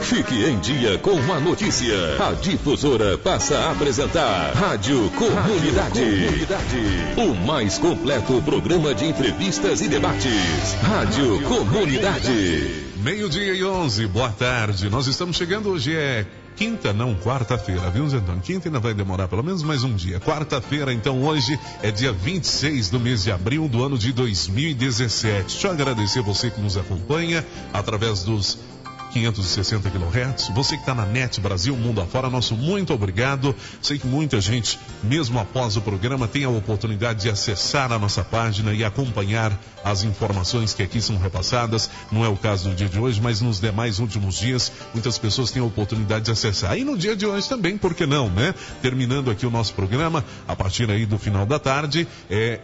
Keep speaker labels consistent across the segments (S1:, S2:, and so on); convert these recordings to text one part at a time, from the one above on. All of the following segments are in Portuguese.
S1: Fique em dia com a notícia. A Difusora passa a apresentar Rádio Comunidade. O mais completo programa de entrevistas e debates. Rádio Comunidade.
S2: 12:11, boa tarde. Nós estamos chegando, hoje é quarta-feira, viu, Zé Antônio? Quinta ainda vai demorar pelo menos mais um dia. Quarta-feira, então, hoje é dia 26 do mês de abril do ano de 2017. Deixa eu agradecer você que nos acompanha através dos 560 kHz, você que está na NET Brasil, mundo afora, nosso muito obrigado. Sei que muita gente, mesmo após o programa, tem a oportunidade de acessar a nossa página e acompanhar as informações que aqui são repassadas. Não é o caso do dia de hoje, mas nos demais últimos dias, muitas pessoas têm a oportunidade de acessar. E no dia de hoje também, por que não, né? Terminando aqui o nosso programa, a partir aí do final da tarde,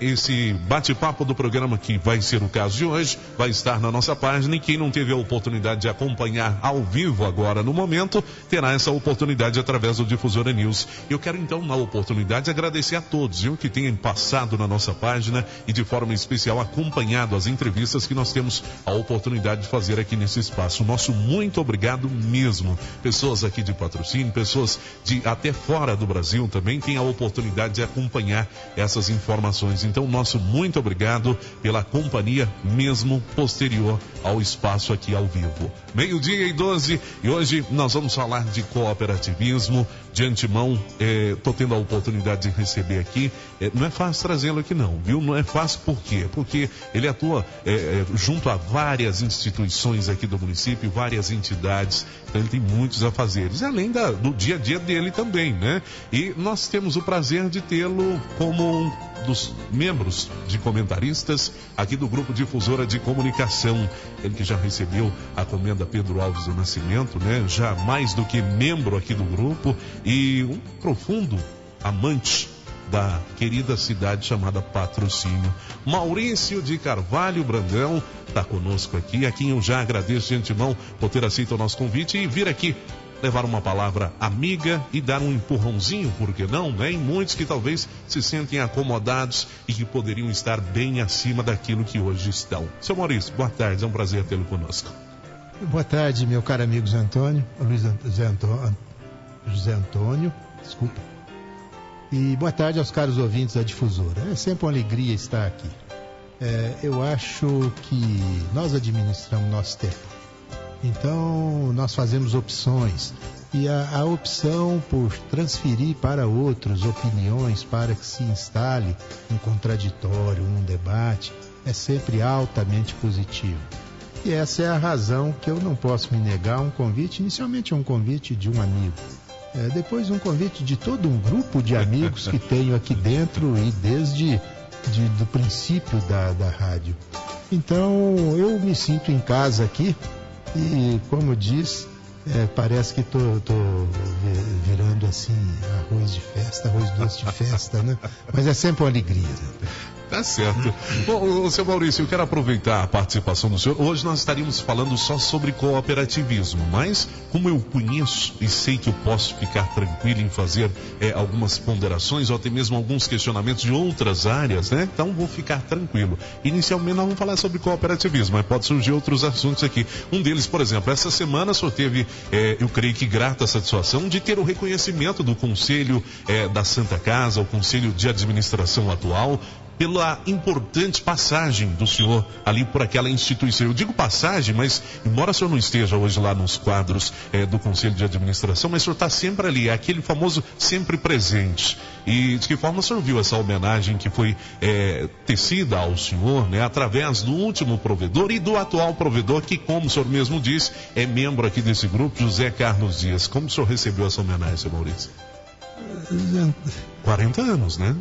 S2: esse bate-papo do programa, que vai ser o caso de hoje, vai estar na nossa página, e quem não teve a oportunidade de acompanhar ao vivo agora no momento, terá essa oportunidade através do Difusora News. Eu quero então, na oportunidade, agradecer a todos, viu, que tenham passado na nossa página e de forma especial acompanhado as entrevistas que nós temos a oportunidade de fazer aqui nesse espaço. Nosso muito obrigado mesmo. Pessoas aqui de patrocínio, pessoas de até fora do Brasil também têm a oportunidade de acompanhar essas informações. Então, nosso muito obrigado pela companhia mesmo posterior ao espaço aqui ao vivo. 12:12, e hoje nós vamos falar de cooperativismo. De antemão, estou tendo a oportunidade de receber aqui, não é fácil trazê-lo aqui não, viu? Não é fácil, por quê? Porque ele atua junto a várias instituições aqui do município, várias entidades, então ele tem muitos afazeres, além do dia a dia dele também, né? E nós temos o prazer de tê-lo como um dos membros de comentaristas aqui do Grupo Difusora de Comunicação. Ele que já recebeu a comenda Pedro Alves do Nascimento, né? Já mais do que membro aqui do grupo, e um profundo amante da querida cidade chamada Patrocínio. Maurício de Carvalho Brandão está conosco aqui, a quem eu já agradeço de antemão por ter aceito o nosso convite e vir aqui levar uma palavra amiga e dar um empurrãozinho, por que não, né? Em muitos que talvez se sentem acomodados e que poderiam estar bem acima daquilo que hoje estão. Seu Maurício, boa tarde, é um prazer tê-lo conosco.
S3: Boa tarde, meu caro amigo José Antônio, desculpa. E boa tarde aos caros ouvintes da Difusora. É sempre uma alegria estar aqui. Eu acho que nós administramos nosso tempo. Então, nós fazemos opções. E a opção por transferir para outros opiniões para que se instale um contraditório, um debate, é sempre altamente positivo. E essa é a razão que eu não posso me negar um convite. Inicialmente é um convite de um amigo. Depois um convite de todo um grupo de amigos que tenho aqui dentro e desde do princípio da rádio. Então, eu me sinto em casa aqui. E, como diz, parece que estou virando assim arroz doce de festa, né? Mas é sempre uma alegria.
S2: Tá certo. Bom, seu Maurício, eu quero aproveitar a participação do senhor. Hoje nós estaríamos falando só sobre cooperativismo, mas como eu conheço e sei que eu posso ficar tranquilo em fazer algumas ponderações ou até mesmo alguns questionamentos de outras áreas, né? Então vou ficar tranquilo. Inicialmente nós vamos falar sobre cooperativismo, mas pode surgir outros assuntos aqui. Um deles, por exemplo, essa semana o senhor teve, eu creio que grata satisfação de ter o reconhecimento do Conselho da Santa Casa, o Conselho de Administração atual, pela importante passagem do senhor ali por aquela instituição. Eu digo passagem, mas embora o senhor não esteja hoje lá nos quadros do Conselho de Administração, mas o senhor está sempre ali, é aquele famoso sempre presente. E de que forma o senhor viu essa homenagem que foi tecida ao senhor, né, através do último provedor e do atual provedor, que, como o senhor mesmo disse, é membro aqui desse grupo, José Carlos Dias. Como o senhor recebeu essa homenagem, seu Maurício? 40 anos, né?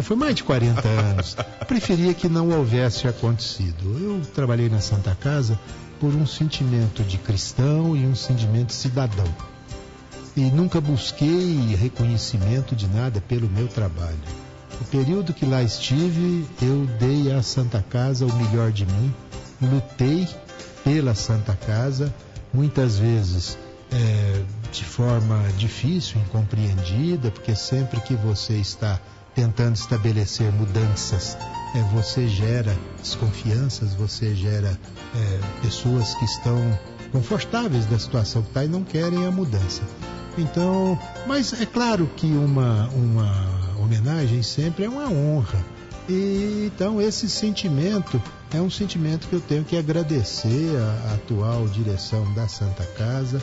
S3: Foi mais de 40 anos. Preferia que não houvesse acontecido. Eu trabalhei na Santa Casa por um sentimento de cristão e um sentimento de cidadão. E nunca busquei reconhecimento de nada pelo meu trabalho. No período que lá estive, eu dei à Santa Casa o melhor de mim, lutei pela Santa Casa, muitas vezes de forma difícil, incompreendida, porque sempre que você está tentando estabelecer mudanças, você gera desconfianças, você gera pessoas que estão confortáveis da situação que está e não querem a mudança. Então, mas é claro que uma homenagem sempre é uma honra. E, então esse sentimento é um sentimento que eu tenho que agradecer à atual direção da Santa Casa,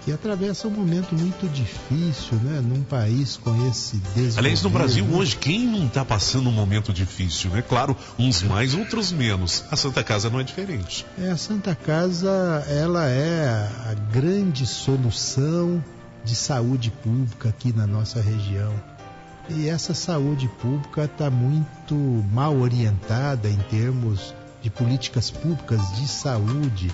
S3: que atravessa um momento muito difícil, né? Num país com esse desgoverno.
S2: Aliás, no Brasil hoje, quem não está passando um momento difícil, né? Claro, uns mais, outros menos. A Santa Casa não é diferente.
S3: A Santa Casa, ela é a grande solução de saúde pública aqui na nossa região. E essa saúde pública está muito mal orientada em termos de políticas públicas de saúde.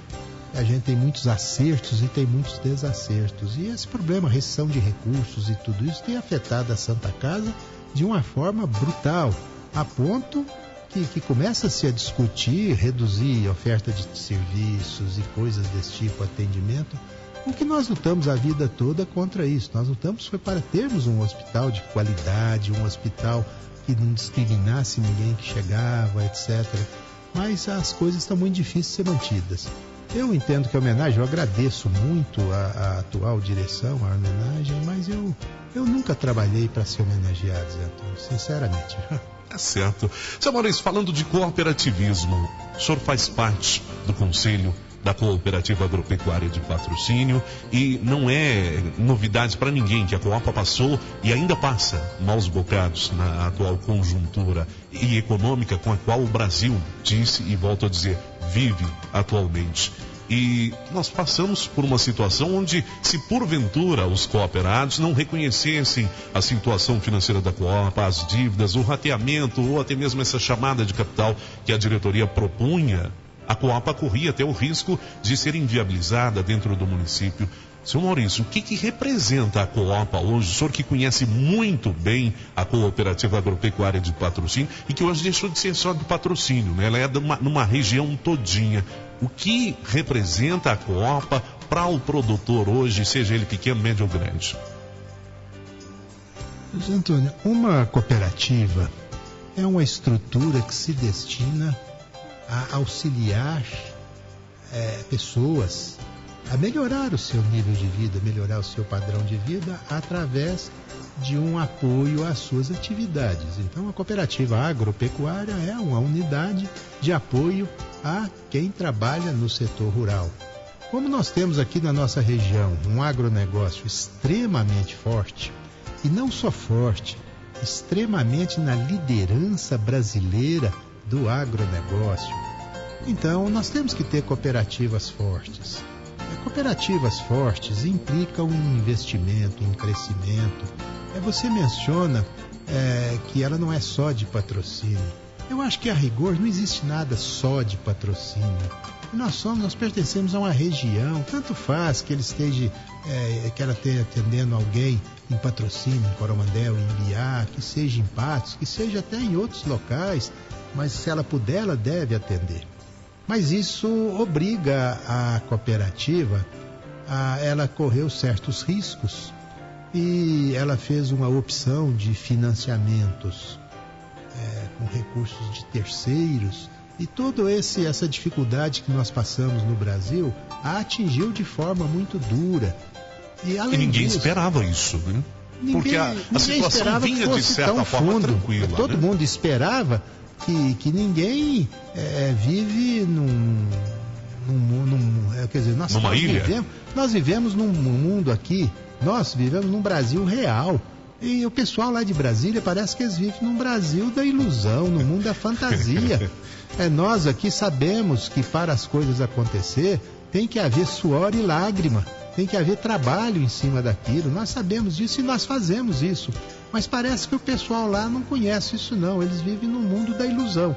S3: A gente tem muitos acertos e tem muitos desacertos. E esse problema, restrição de recursos e tudo isso, tem afetado a Santa Casa de uma forma brutal, a ponto que começa-se a discutir, reduzir a oferta de serviços e coisas desse tipo, atendimento. O que nós lutamos a vida toda contra isso. Nós lutamos foi para termos um hospital de qualidade, um hospital que não discriminasse ninguém que chegava, etc. Mas as coisas estão muito difíceis de ser mantidas. Eu entendo que a homenagem, eu agradeço muito a atual direção, a homenagem, mas eu nunca trabalhei para ser homenageado, Zé Antônio, sinceramente.
S2: Tá certo. Seu Maurício, falando de cooperativismo, o senhor faz parte do Conselho da Cooperativa Agropecuária de Patrocínio e não é novidade para ninguém que a Coapa passou e ainda passa maus bocados na atual conjuntura e econômica com a qual o Brasil disse e volto a dizer, vive atualmente. E nós passamos por uma situação onde, se porventura os cooperados não reconhecessem a situação financeira da Coapa, as dívidas, o rateamento ou até mesmo essa chamada de capital que a diretoria propunha, a Coapa corria até o risco de ser inviabilizada dentro do município. Senhor Maurício, o que representa a Coapa hoje? O senhor que conhece muito bem a Cooperativa Agropecuária de Patrocínio e que hoje deixou de ser só do patrocínio, né? Ela é numa região todinha. O que representa a Coapa para o produtor hoje, seja ele pequeno, médio ou grande?
S3: José Antônio, uma cooperativa é uma estrutura que se destina a auxiliar pessoas a melhorar o seu nível de vida, melhorar o seu padrão de vida através de um apoio às suas atividades. Então, a cooperativa agropecuária é uma unidade de apoio a quem trabalha no setor rural. Como nós temos aqui na nossa região um agronegócio extremamente forte, e não só forte, extremamente na liderança brasileira do agronegócio, então nós temos que ter cooperativas fortes. Cooperativas fortes implicam em investimento, em crescimento. Você menciona que ela não é só de patrocínio. Eu acho que a rigor não existe nada só de patrocínio. Nós pertencemos a uma região, tanto faz que ele esteja, que ela esteja atendendo alguém em Patrocínio, em Coromandel, em Ibiá, que seja em Patos, que seja até em outros locais, mas se ela puder, ela deve atender. Mas isso obriga a cooperativa ela correu certos riscos e ela fez uma opção de financiamentos com recursos de terceiros, e toda essa dificuldade que nós passamos no Brasil a atingiu de forma muito dura. E
S2: ninguém esperava isso, né? Porque a situação vinha de certa forma tranquila.
S3: Todo mundo esperava que ninguém vive
S2: numa ilha.
S3: Nós vivemos num mundo aqui, nós vivemos num Brasil real. E o pessoal lá de Brasília parece que eles vivem num Brasil da ilusão, no mundo da fantasia. Nós aqui sabemos que para as coisas acontecer tem que haver suor e lágrima, tem que haver trabalho em cima daquilo. Nós sabemos disso e nós fazemos isso. Mas parece que o pessoal lá não conhece isso não, eles vivem no mundo da ilusão.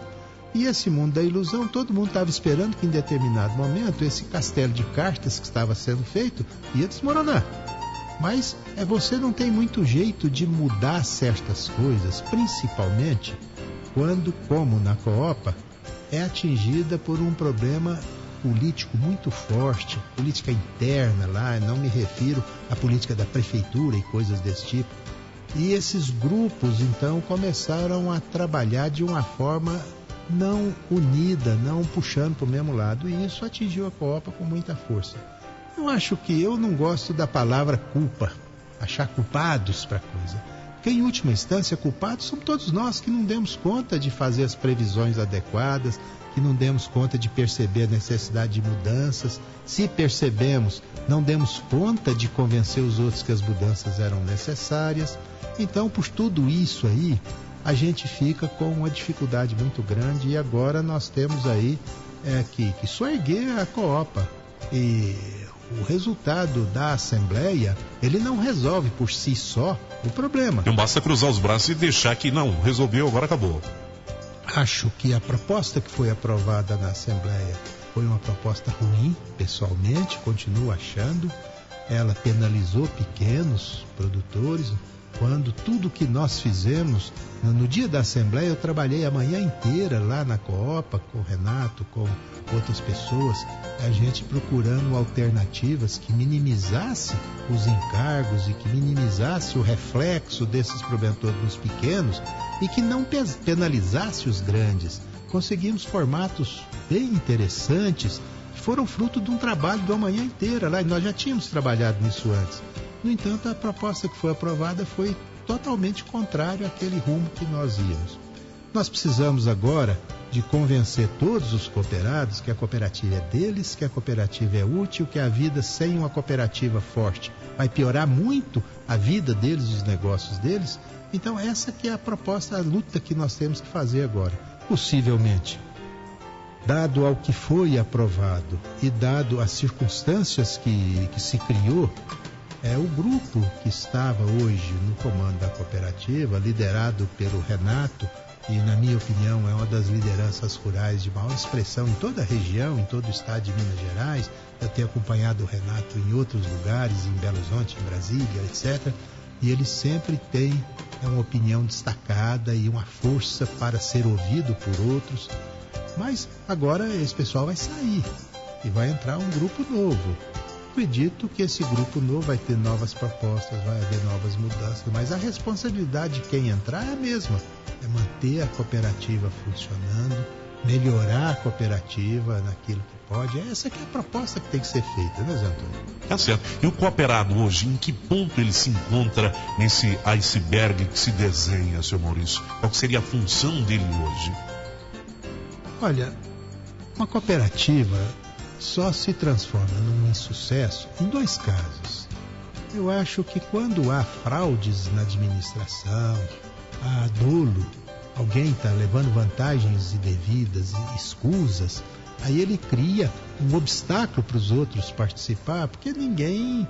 S3: E esse mundo da ilusão, todo mundo estava esperando que em determinado momento esse castelo de cartas que estava sendo feito ia desmoronar. Mas você não tem muito jeito de mudar certas coisas, principalmente quando, como na Coapa, é atingida por um problema político muito forte, política interna lá, não me refiro à política da prefeitura e coisas desse tipo. E esses grupos, então, começaram a trabalhar de uma forma não unida, não puxando para o mesmo lado, e isso atingiu a Coapa com muita força. Eu acho que eu não gosto da palavra culpa, achar culpados para a coisa. Porque, em última instância, culpados somos todos nós que não demos conta de fazer as previsões adequadas, que não demos conta de perceber a necessidade de mudanças. Se percebemos, não demos conta de convencer os outros que as mudanças eram necessárias. Então, por tudo isso aí, a gente fica com uma dificuldade muito grande e agora nós temos aí que soerguer a Copa. E o resultado da Assembleia, ele não resolve por si só o problema.
S2: Não basta cruzar os braços e deixar que não, resolveu, agora acabou.
S3: Acho que a proposta que foi aprovada na Assembleia foi uma proposta ruim, pessoalmente, continuo achando. Ela penalizou pequenos produtores, quando tudo que nós fizemos, no dia da Assembleia, eu trabalhei a manhã inteira lá na Copa, com o Renato, com outras pessoas, a gente procurando alternativas que minimizasse os encargos e que minimizasse o reflexo desses problemas todos nos pequenos e que não penalizasse os grandes. Conseguimos formatos bem interessantes, que foram fruto de um trabalho de uma manhã inteira lá, e nós já tínhamos trabalhado nisso antes. No entanto, a proposta que foi aprovada foi totalmente contrária àquele rumo que nós íamos. Nós precisamos agora de convencer todos os cooperados que a cooperativa é deles, que a cooperativa é útil, que a vida sem uma cooperativa forte vai piorar muito a vida deles, os negócios deles. Então, essa que é a proposta, a luta que nós temos que fazer agora. Possivelmente, dado ao que foi aprovado e dado as circunstâncias que se criou, o grupo que estava hoje no comando da cooperativa, liderado pelo Renato, e na minha opinião é uma das lideranças rurais de maior expressão em toda a região, em todo o estado de Minas Gerais. Eu tenho acompanhado o Renato em outros lugares, em Belo Horizonte, em Brasília, etc. E ele sempre tem uma opinião destacada e uma força para ser ouvido por outros. Mas agora esse pessoal vai sair e vai entrar um grupo novo. Acredito que esse grupo novo vai ter novas propostas, vai haver novas mudanças, mas a responsabilidade de quem entrar é a mesma, é manter a cooperativa funcionando, melhorar a cooperativa naquilo que pode. Essa que é a proposta que tem que ser feita, né, Zé Antônio?
S2: Tá certo. E o cooperado hoje, em que ponto ele se encontra nesse iceberg que se desenha, seu Maurício? Qual seria a função dele hoje?
S3: Olha, uma cooperativa só se transforma num insucesso em dois casos. Eu acho que quando há fraudes na administração, há dolo, alguém está levando vantagens indevidas, escusas, aí ele cria um obstáculo para os outros participar, porque ninguém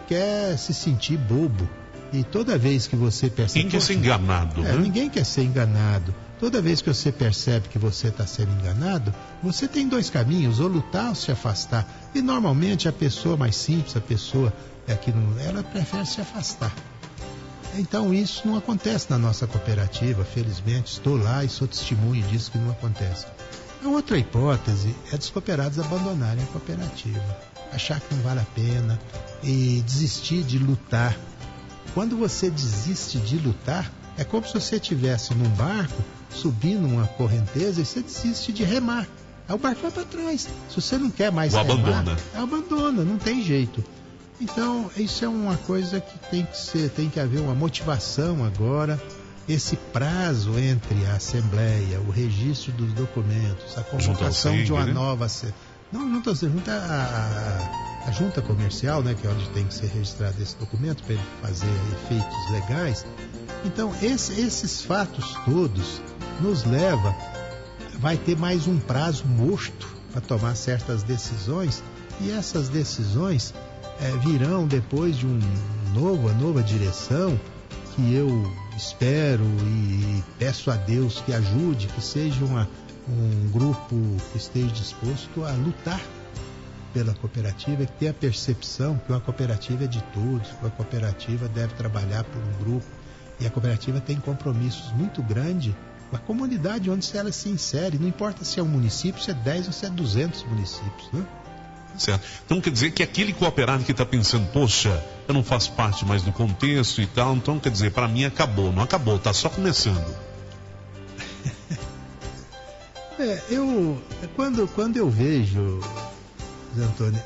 S3: quer se sentir bobo. E toda vez que você percebe...
S2: Ninguém quer ser enganado, né?
S3: Ninguém quer ser enganado. Toda vez que você percebe que você está sendo enganado, você tem dois caminhos, ou lutar ou se afastar. E normalmente a pessoa mais simples, a pessoa ela prefere se afastar. Então isso não acontece na nossa cooperativa, felizmente. Estou lá e sou testemunho disso que não acontece. A outra hipótese é dos cooperados abandonarem a cooperativa, achar que não vale a pena e desistir de lutar. Quando você desiste de lutar, é como se você estivesse num barco, subindo uma correnteza e você desiste de remar. Aí o barco vai para trás. Se você não quer mais remar, abandona, não tem jeito. Então, isso é uma coisa que tem que haver uma motivação agora. Esse prazo entre a Assembleia, o registro dos documentos, a convocação de uma nova... Não, junto a junta comercial, né, que é onde tem que ser registrado esse documento para ele fazer efeitos legais. Então, esses fatos todos nos vai ter mais um prazo morto para tomar certas decisões, e essas decisões virão depois de uma nova direção, que eu espero e peço a Deus que ajude, que seja um grupo que esteja disposto a lutar pela cooperativa, que tenha a percepção que uma cooperativa é de todos, que uma cooperativa deve trabalhar por um grupo, e a cooperativa tem compromissos muito grandes com a comunidade onde ela se insere, não importa se é um município, se é 10 ou se é 200 municípios, né?
S2: Certo. Então quer dizer que aquele cooperado que está pensando, poxa, eu não faço parte mais do contexto e tal, então quer dizer, para mim acabou, não acabou, está só começando. Quando eu vejo, Zé Antônio,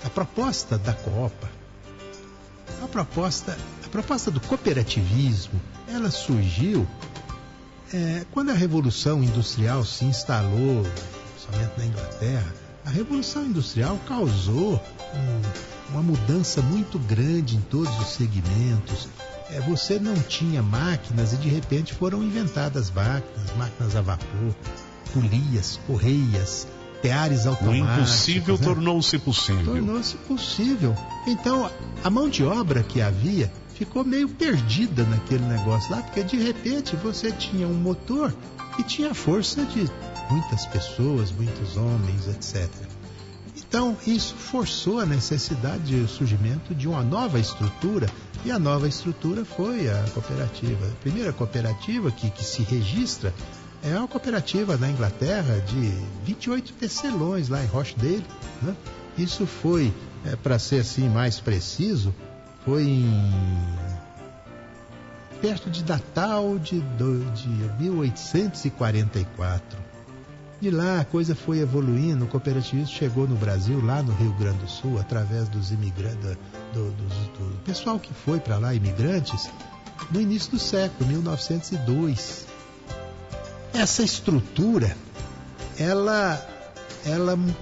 S3: a proposta da Copa, a proposta do cooperativismo, ela surgiu quando a Revolução Industrial se instalou, somente na Inglaterra. A Revolução Industrial causou uma mudança muito grande em todos os segmentos. Você não tinha máquinas e de repente foram inventadas máquinas a vapor, polias, correias, teares automáticos.
S2: O impossível, né? Tornou-se possível.
S3: Tornou-se possível. Então, a mão de obra que havia ficou meio perdida naquele negócio lá, porque de repente você tinha um motor que tinha a força de muitas pessoas, muitos homens, etc. Então, isso forçou a necessidade de surgimento de uma nova estrutura, e a nova estrutura foi a cooperativa. A primeira cooperativa que se registra é uma cooperativa na Inglaterra de 28 tecelões, lá em Rochdale, né? Isso foi, para ser assim mais preciso, foi perto de Natal de 1844. De lá a coisa foi evoluindo, o cooperativismo chegou no Brasil, lá no Rio Grande do Sul, através dos imigrantes, do pessoal que foi para lá, imigrantes, no início do século, 1902. Essa estrutura, ela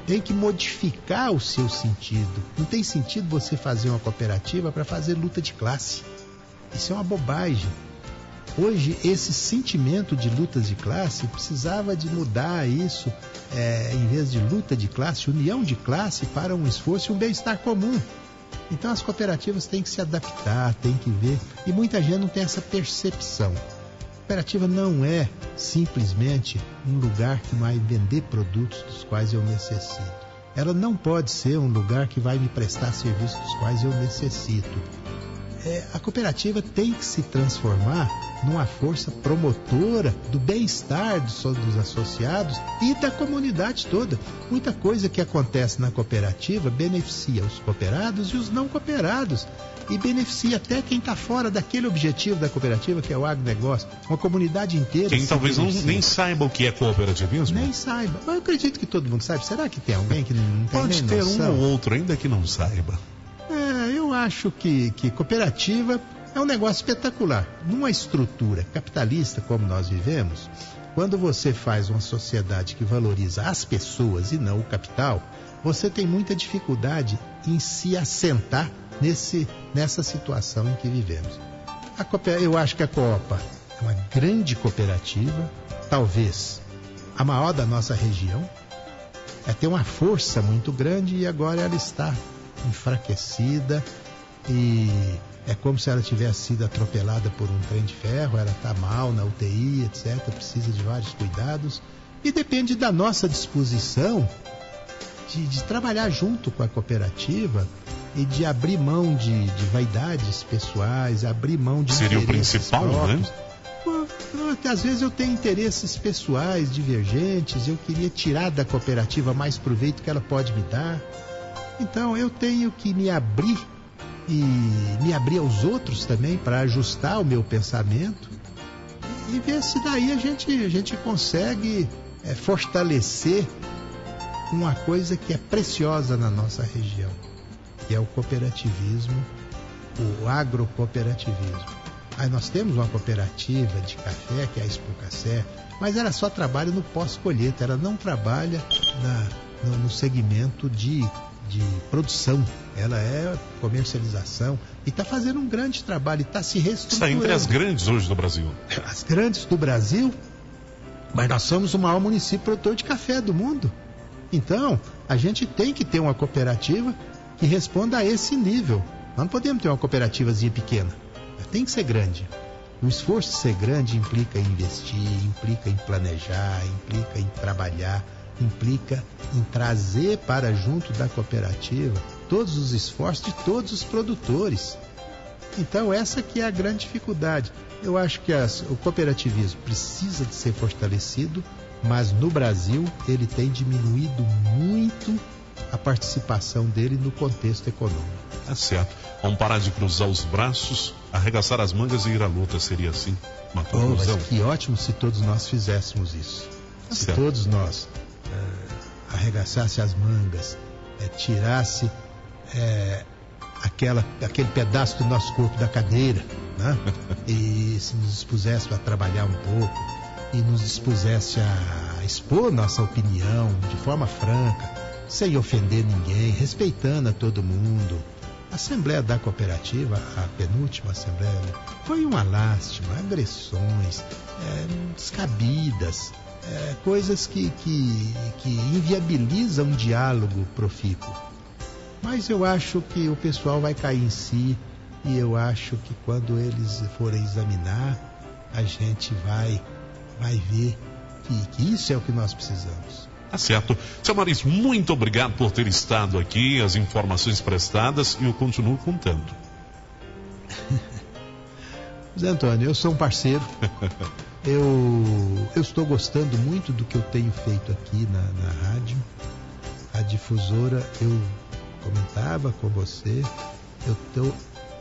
S3: tem que modificar o seu sentido. Não tem sentido você fazer uma cooperativa para fazer luta de classe. Isso é uma bobagem. Hoje, esse sentimento de lutas de classe precisava de mudar isso, em vez de luta de classe, união de classe para um esforço e um bem-estar comum. Então as cooperativas têm que se adaptar, têm que ver, e muita gente não tem essa percepção. A cooperativa não é simplesmente um lugar que vai vender produtos dos quais eu necessito. Ela não pode ser um lugar que vai me prestar serviços dos quais eu necessito. A cooperativa tem que se transformar numa força promotora do bem-estar dos associados e da comunidade toda. Muita coisa que acontece na cooperativa beneficia os cooperados e os não cooperados, e beneficia até quem está fora daquele objetivo da cooperativa, que é o agronegócio. Uma comunidade inteira.
S2: Quem talvez nem saiba o que é cooperativismo?
S3: Nem saiba. Mas eu acredito que todo mundo sabe. Será que tem alguém que não tem
S2: Pode
S3: nem
S2: ter
S3: noção?
S2: Um ou outro ainda que não saiba.
S3: Eu acho que cooperativa é um negócio espetacular. Numa estrutura capitalista como nós vivemos, quando você faz uma sociedade que valoriza as pessoas e não o capital, você tem muita dificuldade em se assentar nessa situação em que vivemos. Eu acho que a Copa é uma grande cooperativa, talvez a maior da nossa região, tem uma força muito grande e agora ela está enfraquecida e é como se ela tivesse sido atropelada por um trem de ferro. Ela está mal na UTI, etc. Precisa de vários cuidados e depende da nossa disposição de trabalhar junto com a cooperativa e de abrir mão de vaidades pessoais, abrir mão de
S2: seria o principal, próprios,
S3: né? Às vezes eu tenho interesses pessoais divergentes, eu queria tirar da cooperativa mais proveito que ela pode me dar. Então eu tenho que me abrir e me abrir aos outros também para ajustar o meu pensamento e ver se daí a gente consegue fortalecer uma coisa que é preciosa na nossa região, que é o cooperativismo, o agrocooperativismo. Aí nós temos uma cooperativa de café, que é a Expocassé, mas ela só trabalha no pós-colheita, ela não trabalha no segmento de produção, ela é comercialização e está fazendo um grande trabalho, está se reestruturando.
S2: Está entre as grandes hoje do Brasil.
S3: As grandes do Brasil, mas nós somos o maior município produtor de café do mundo. Então, a gente tem que ter uma cooperativa que responda a esse nível. Nós não podemos ter uma cooperativazinha pequena, tem que ser grande. O esforço de ser grande implica em investir, implica em planejar, implica em trabalhar, implica em trazer para junto da cooperativa todos os esforços de todos os produtores. Então essa que é a grande dificuldade. Eu acho que o cooperativismo precisa de ser fortalecido, mas no Brasil ele tem diminuído muito a participação dele no contexto econômico.
S2: Tá certo. Vamos parar de cruzar os braços, arregaçar as mangas e ir à luta, seria assim uma conclusão?
S3: Mas que ótimo se todos nós fizéssemos isso. Se todos nós arregaçasse as mangas, tirasse aquele pedaço do nosso corpo da cadeira, né? E se nos dispusesse a trabalhar um pouco e nos dispusesse a expor nossa opinião de forma franca, sem ofender ninguém, respeitando a todo mundo. A Assembleia da Cooperativa, a penúltima Assembleia, foi uma lástima, agressões descabidas, coisas que inviabilizam um diálogo profícuo. Mas eu acho que o pessoal vai cair em si e eu acho que quando eles forem examinar, a gente vai ver que isso é o que nós precisamos.
S2: Tá certo. Seu Maurício, muito obrigado por ter estado aqui, as informações prestadas, e eu continuo contando.
S3: Zé Antônio, eu sou um parceiro. Eu estou gostando muito do que eu tenho feito aqui na rádio. A difusora, eu comentava com você, eu estou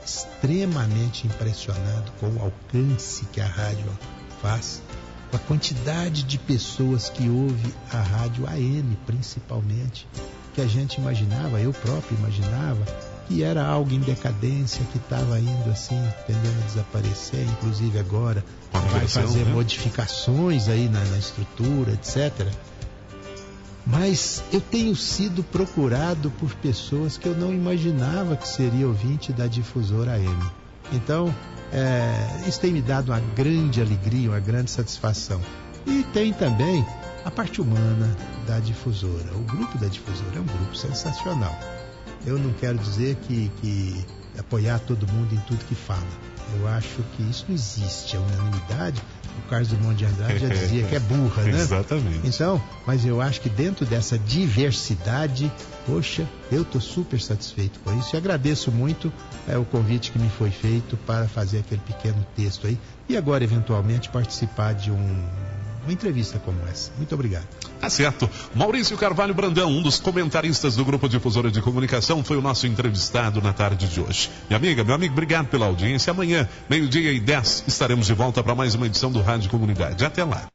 S3: extremamente impressionado com o alcance que a rádio faz, com a quantidade de pessoas que ouvem a rádio AM, principalmente, que a gente imaginava, eu próprio imaginava, que era algo em decadência, que estava indo assim, tendendo a desaparecer, inclusive agora vai fazer modificações aí na estrutura, etc. Mas eu tenho sido procurado por pessoas que eu não imaginava que seria ouvinte da difusora AM. Então, isso tem me dado uma grande alegria, uma grande satisfação. E tem também a parte humana da difusora. O grupo da difusora é um grupo sensacional. Eu não quero dizer que apoiar todo mundo em tudo que fala. Eu acho que isso não existe, a unanimidade. O Carlos Drummond de Andrade já dizia que é burra, né?
S2: Exatamente.
S3: Então, mas eu acho que dentro dessa diversidade, poxa, eu estou super satisfeito com isso e agradeço muito o convite que me foi feito para fazer aquele pequeno texto aí e agora, eventualmente, participar de uma entrevista como essa. Muito obrigado.
S2: Tá certo. Maurício Carvalho Brandão, um dos comentaristas do Grupo Difusora de Comunicação, foi o nosso entrevistado na tarde de hoje. Minha amiga, meu amigo, obrigado pela audiência. Amanhã, 12:10, estaremos de volta para mais uma edição do Rádio Comunidade. Até lá.